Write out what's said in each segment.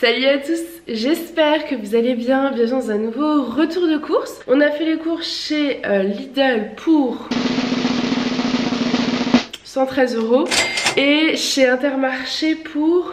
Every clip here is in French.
Salut à tous, j'espère que vous allez bien, bienvenue dans un nouveau retour de course. On a fait les courses chez Lidl pour 113 € et chez Intermarché pour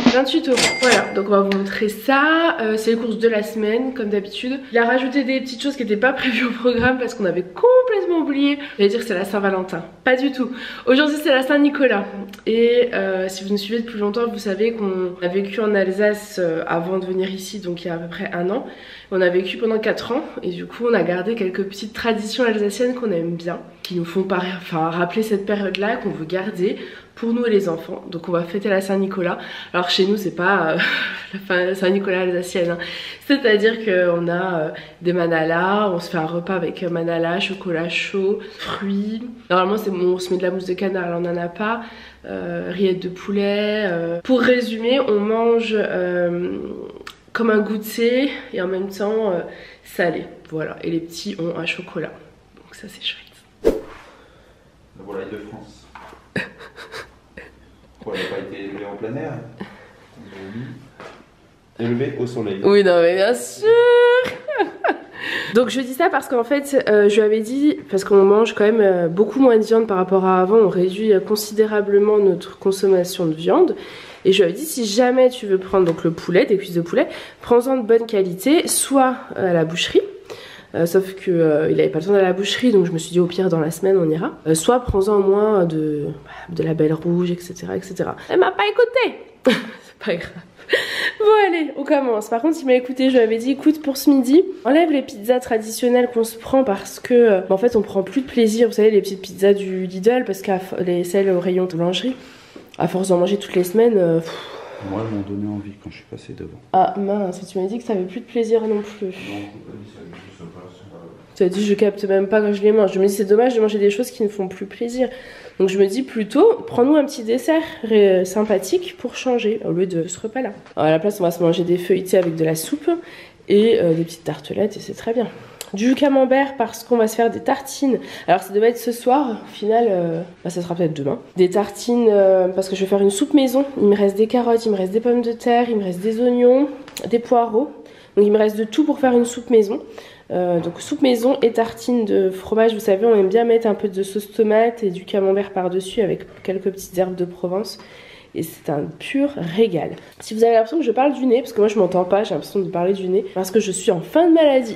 28 €. Voilà, donc on va vous montrer ça. C'est les courses de la semaine, comme d'habitude. Il a rajouté des petites choses qui n'étaient pas prévues au programme parce qu'on avait complètement oublié. J'allais dire que c'est la Saint-Valentin. Pas du tout. Aujourd'hui, c'est la Saint-Nicolas. Et si vous nous suivez depuis longtemps, vous savez qu'on a vécu en Alsace avant de venir ici, donc il y a à peu près 1 an. On a vécu pendant 4 ans et du coup, on a gardé quelques petites traditions alsaciennes qu'on aime bien, qui nous font rappeler cette période-là qu'on veut garder pour nous et les enfants. Donc on va fêter la Saint-Nicolas. Alors chez nous c'est pas la Saint-Nicolas alsacienne, hein. C'est-à-dire qu'on a des manalas, on se fait un repas avec manala, chocolat chaud, fruits. Normalement on se met de la mousse de canard, là on n'en a pas. Rillettes de poulet. Pour résumer, on mange comme un goûter et en même temps salé. Voilà, et les petits ont un chocolat. Donc ça c'est chouette. La volaille de France. Elle n'a pas été élevée en plein air. Élevée au soleil. Oui, non mais bien sûr. Donc je dis ça parce qu'en fait je lui avais dit, parce qu'on mange quand même beaucoup moins de viande par rapport à avant, on réduit considérablement notre consommation de viande. Et je lui avais dit, si jamais tu veux prendre donc le poulet, des cuisses de poulet, prends-en de bonne qualité, soit à la boucherie. Sauf qu'il n'avait pas le temps d'aller à la boucherie, donc je me suis dit au pire dans la semaine on ira. Soit prends-en au moins de la belle rouge, etc. etc. Elle m'a pas écouté. C'est pas grave. Bon allez, on commence. Par contre il m'a écouté, je lui avais dit écoute pour ce midi, enlève les pizzas traditionnelles qu'on se prend parce que en fait on prend plus de plaisir. Vous savez les petites pizzas du Lidl, parce que celles au rayon de boulangerie, à force d'en manger toutes les semaines... Moi, elles m'ont donné envie quand je suis passé devant. Ah mince, tu m'as dit que ça avait plus de plaisir non plus. Non, on pas dit ça, je sais pas. Tu as dit je capte même pas quand je les mange. Je me dis c'est dommage de manger des choses qui ne font plus plaisir. Donc je me dis plutôt, prends-nous un petit dessert sympathique pour changer au lieu de ce repas-là. À la place, on va se manger des feuilletés avec de la soupe et des petites tartelettes et c'est très bien. Du camembert parce qu'on va se faire des tartines. Alors ça devait être ce soir, au final ça sera peut-être demain. Des tartines parce que je vais faire une soupe maison. Il me reste des carottes, il me reste des pommes de terre, il me reste des oignons, des poireaux. Donc il me reste de tout pour faire une soupe maison. Donc soupe maison et tartines de fromage. Vous savez on aime bien mettre un peu de sauce tomate et du camembert par dessus avec quelques petites herbes de Provence. Et c'est un pur régal. Si vous avez l'impression que je parle du nez, parce que moi je m'entends pas, j'ai l'impression de parler du nez, parce que je suis en fin de maladie.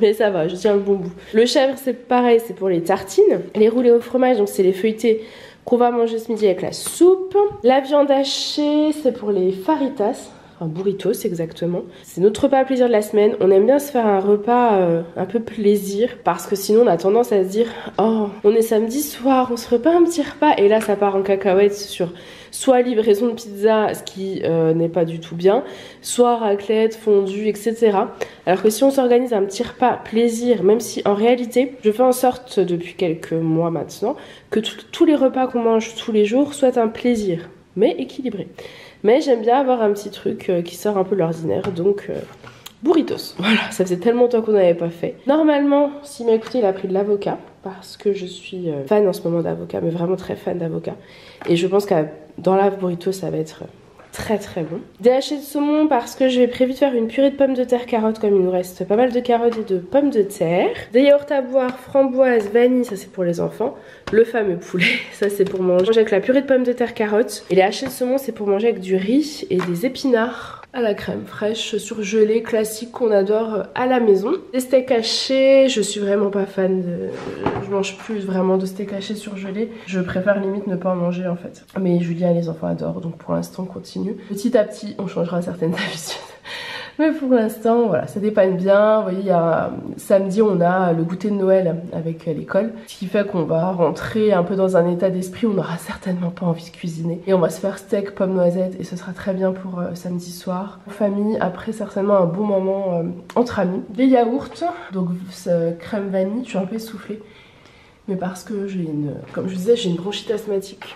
Mais ça va, je tiens le bon bout. Le chèvre c'est pareil, c'est pour les tartines. Les roulés au fromage, donc c'est les feuilletés qu'on va manger ce midi avec la soupe. La viande hachée, c'est pour les faritas. Enfin burritos exactement. C'est notre repas à plaisir de la semaine. On aime bien se faire un repas un peu plaisir parce que sinon on a tendance à se dire oh on est samedi soir, on se ferait pas un petit repas, et là ça part en cacahuète sur soit livraison de pizza, ce qui n'est pas du tout bien, soit raclette, fondue, etc. Alors que si on s'organise un petit repas plaisir, même si en réalité je fais en sorte depuis quelques mois maintenant que tous les repas qu'on mange tous les jours soient un plaisir mais équilibré. Mais j'aime bien avoir un petit truc qui sort un peu de l'ordinaire, donc burritos. Voilà, ça faisait tellement longtemps qu'on n'avait pas fait. Normalement, s'il m'a écouté, il a pris de l'avocat, parce que je suis fan en ce moment d'avocat, mais vraiment très fan d'avocat. Et je pense que dans la burrito, ça va être très très bon. Des hachés de saumon parce que j'ai prévu de faire une purée de pommes de terre carottes, comme il nous reste pas mal de carottes et de pommes de terre. Des yaourts à boire, framboise, vanille, ça c'est pour les enfants. Le fameux poulet, ça c'est pour manger avec la purée de pommes de terre carottes. Et les hachés de saumon c'est pour manger avec du riz et des épinards à la crème fraîche surgelée classique qu'on adore à la maison. Des steaks hachés, je suis vraiment pas fan de... Je mange plus vraiment de steak haché surgelé. Je préfère limite ne pas en manger en fait. Mais Julien et les enfants adorent, donc pour l'instant on continue. Petit à petit on changera certaines habitudes. Mais pour l'instant, voilà, ça dépanne bien. Vous voyez, samedi, on a le goûter de Noël avec l'école. Ce qui fait qu'on va rentrer un peu dans un état d'esprit où on n'aura certainement pas envie de cuisiner. Et on va se faire steak, pommes, noisettes. Et ce sera très bien pour samedi soir. En famille, après certainement un bon moment entre amis. Des yaourts, donc crème vanille. Je suis un peu essoufflée. Mais parce que j'ai comme je disais, j'ai une bronchite asthmatique.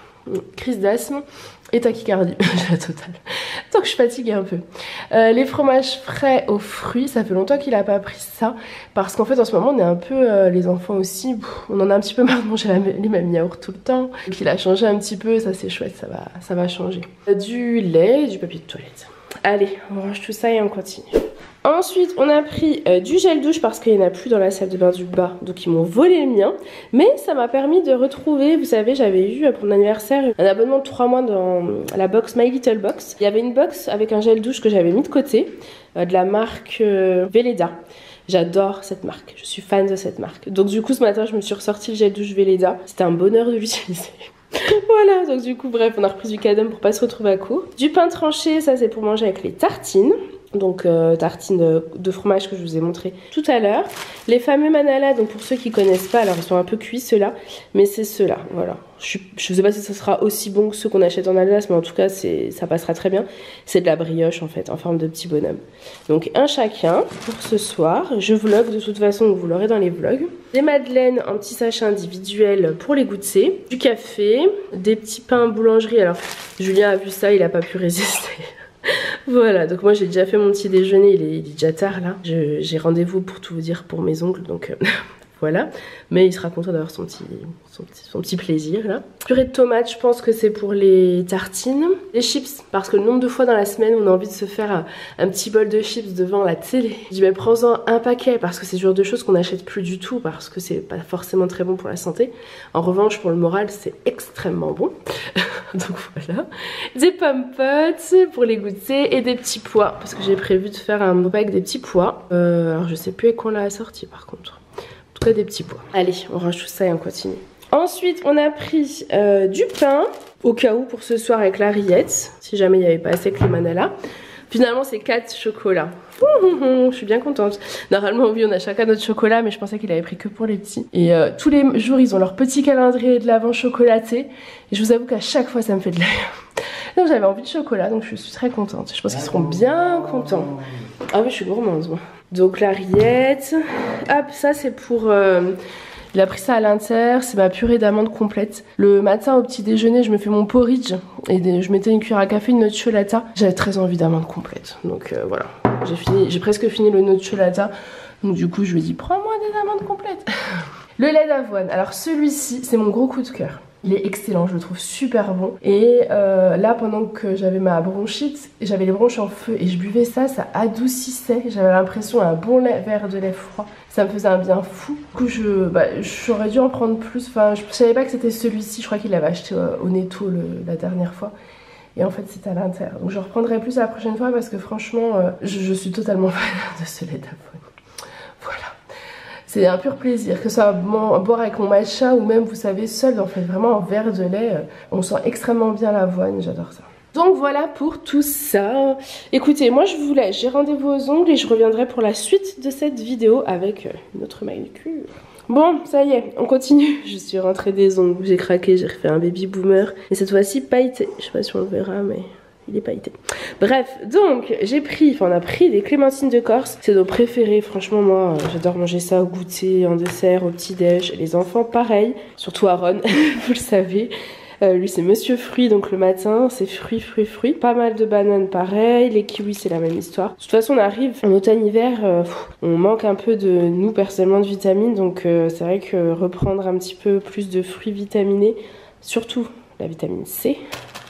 Crise d'asthme et tachycardie, j'ai la totale. Donc je suis fatiguée un peu. Les fromages frais aux fruits, ça fait longtemps qu'il a pas pris ça. Parce qu'en fait en ce moment on est un peu, les enfants aussi, on en a un petit peu marre de manger les mêmes yaourts tout le temps. Donc il a changé un petit peu, ça c'est chouette, ça va changer. Du lait et du papier de toilette. Allez, on range tout ça et on continue. Ensuite, on a pris du gel douche parce qu'il n'y en a plus dans la salle de bain du bas. Donc, ils m'ont volé le mien. Mais ça m'a permis de retrouver, vous savez, j'avais eu pour mon anniversaire un abonnement de 3 mois dans la box My Little Box. Il y avait une box avec un gel douche que j'avais mis de côté, de la marque Veleda. J'adore cette marque, je suis fan de cette marque. Donc du coup, ce matin, je me suis ressorti le gel douche Veleda. C'était un bonheur de l'utiliser. Voilà, donc du coup, bref, on a repris du cadum pour pas se retrouver à court. Du pain tranché, ça c'est pour manger avec les tartines. Donc tartines de fromage que je vous ai montré tout à l'heure. Les fameux manala, donc pour ceux qui connaissent pas, alors ils sont un peu cuits ceux-là, mais c'est ceux-là, voilà. Je sais pas si ça sera aussi bon que ceux qu'on achète en Alsace, mais en tout cas ça passera très bien. C'est de la brioche en fait, en forme de petit bonhomme. Donc un chacun pour ce soir. Je vlog de toute façon, vous l'aurez dans les vlogs. Des madeleines en petits sachets individuels pour les goûter. Du café, des petits pains boulangerie. Alors Julien a vu ça, il a pas pu résister. Voilà, donc moi j'ai déjà fait mon petit déjeuner, il est déjà tard là. J'ai rendez-vous pour tout vous dire pour mes ongles, donc voilà. Mais il sera content d'avoir son petit plaisir là. Purée de tomates, je pense que c'est pour les tartines. Les chips, parce que le nombre de fois dans la semaine on a envie de se faire un petit bol de chips devant la télé. Je dis mais prends-en un paquet, parce que c'est ce genre de choses qu'on n'achète plus du tout, parce que c'est pas forcément très bon pour la santé. En revanche pour le moral c'est extrêmement bon. Donc voilà. Des pommes potes pour les goûter et des petits pois, parce que j'ai prévu de faire un repas avec des petits pois. Alors je sais plus avec quoi on l'a assorti par contre. En tout cas des petits pois. Allez, on range tout ça et on continue. Ensuite, on a pris du pain, au cas où pour ce soir avec la rillette, si jamais il n'y avait pas assez avec les manala. Finalement, c'est 4 chocolats. Je suis bien contente. Normalement, oui, on a chacun notre chocolat, mais je pensais qu'il avait pris que pour les petits. Et tous les jours, ils ont leur petit calendrier de l'avant chocolaté. Et je vous avoue qu'à chaque fois, ça me fait de l'œil. Donc j'avais envie de chocolat, donc je suis très contente. Je pense qu'ils seront bien contents. Ah oui, je suis gourmande, moi. Donc la rillette. Hop, ça c'est pour... Il a pris ça à l'Inter, c'est ma purée d'amandes complète. Le matin au petit déjeuner, je me fais mon porridge et je mettais une cuillère à café, une nocciolata. J'avais très envie d'amandes complètes. Donc voilà, j'ai presque fini le nocciolata. Donc du coup, je lui ai dit, prends-moi des amandes complètes. Le lait d'avoine. Alors celui-ci, c'est mon gros coup de cœur. Il est excellent, je le trouve super bon. Et là, pendant que j'avais ma bronchite, j'avais les bronches en feu et je buvais ça, ça adoucissait. J'avais l'impression d'un bon verre de lait froid. Ça me faisait un bien fou. Du coup, j'aurais dû en prendre plus. Enfin, je savais pas que c'était celui-ci. Je crois qu'il l'avait acheté au Netto la dernière fois. Et en fait, c'était à l'Inter. Donc, je reprendrai plus la prochaine fois parce que franchement, je suis totalement fan de ce lait d'avoine. Voilà. C'est un pur plaisir, que ce soit boire avec mon matcha ou même, vous savez, seul, en fait, vraiment en verre de lait. On sent extrêmement bien l'avoine, j'adore ça. Donc voilà pour tout ça. Écoutez, moi je vous laisse, j'ai rendez-vous aux ongles et je reviendrai pour la suite de cette vidéo avec une autre manucure. Bon, ça y est, on continue. Je suis rentrée des ongles, j'ai craqué, j'ai refait un baby boomer. Et cette fois-ci, pailleté. Je sais pas si on le verra, mais... il est pailleté. Bref, donc on a pris des clémentines de Corse. C'est nos préférés, franchement moi j'adore manger ça au goûter, en dessert, au petit-déj. Les enfants pareil, surtout Aaron, vous le savez. Lui c'est monsieur fruit, donc le matin c'est fruits. Pas mal de bananes pareil, les kiwis c'est la même histoire. De toute façon on arrive en automne-hiver, on manque un peu de nous personnellement de vitamines. Donc c'est vrai que reprendre un petit peu plus de fruits vitaminés, surtout la vitamine C,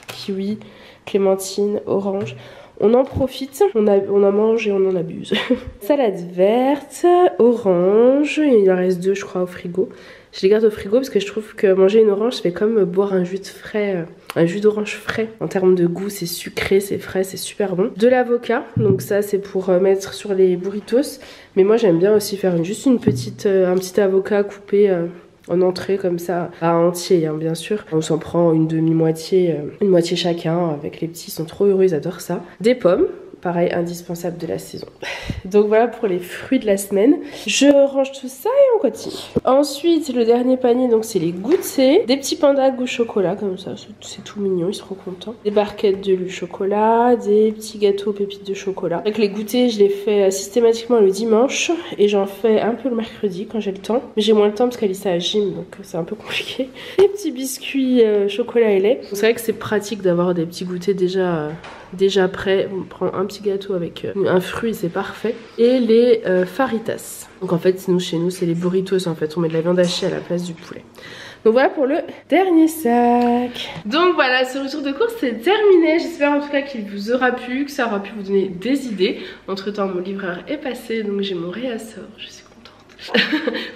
kiwi, clémentine, orange. On en profite, on en mange et on en abuse. Salade verte, orange, il en reste 2 je crois au frigo. Je les garde au frigo parce que je trouve que manger une orange, ça fait comme boire un jus de frais, un jus d'orange frais. En termes de goût, c'est sucré, c'est frais, c'est super bon. De l'avocat, donc ça c'est pour mettre sur les burritos. Mais moi j'aime bien aussi faire juste un petit avocat coupé en entrée comme ça, pas entier hein, bien sûr. On s'en prend une demi-moitié, une moitié chacun avec les petits, ils sont trop heureux, ils adorent ça. Des pommes. Pareil, indispensable de la saison. Donc voilà pour les fruits de la semaine. Je range tout ça et on continue. Ensuite, le dernier panier, donc c'est les goûters. Des petits pandas goût chocolat, comme ça, c'est tout mignon, ils seront contents. Des barquettes de lait chocolat, des petits gâteaux aux pépites de chocolat. Avec les goûters, je les fais systématiquement le dimanche et j'en fais un peu le mercredi quand j'ai le temps. Mais j'ai moins le temps parce qu'Alice a gym, donc c'est un peu compliqué. Des petits biscuits chocolat et lait. C'est vrai que c'est pratique d'avoir des petits goûters déjà prêt. On prend un petit gâteau avec un fruit, c'est parfait. Et les faritas. Donc en fait, chez nous, c'est les burritos en fait. On met de la viande hachée à la place du poulet. Donc voilà pour le dernier sac. Donc voilà, ce retour de course c'est terminé. J'espère en tout cas qu'il vous aura plu, que ça aura pu vous donner des idées. Entre temps mon livreur est passé, donc j'ai mon réassort, je suis contente.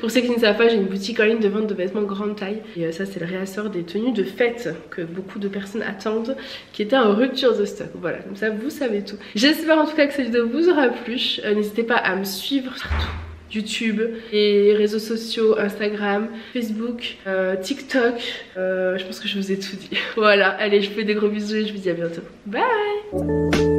Pour ceux qui ne savent pas, j'ai une boutique en ligne de vente de vêtements grande taille. Et ça c'est le réassort des tenues de fête que beaucoup de personnes attendent, qui était en rupture de stock. Voilà, comme ça vous savez tout. J'espère en tout cas que cette vidéo vous aura plu. N'hésitez pas à me suivre partout. YouTube, les réseaux sociaux, Instagram, Facebook, TikTok. Je pense que je vous ai tout dit. Voilà, allez, je vous fais des gros bisous et je vous dis à bientôt. Bye!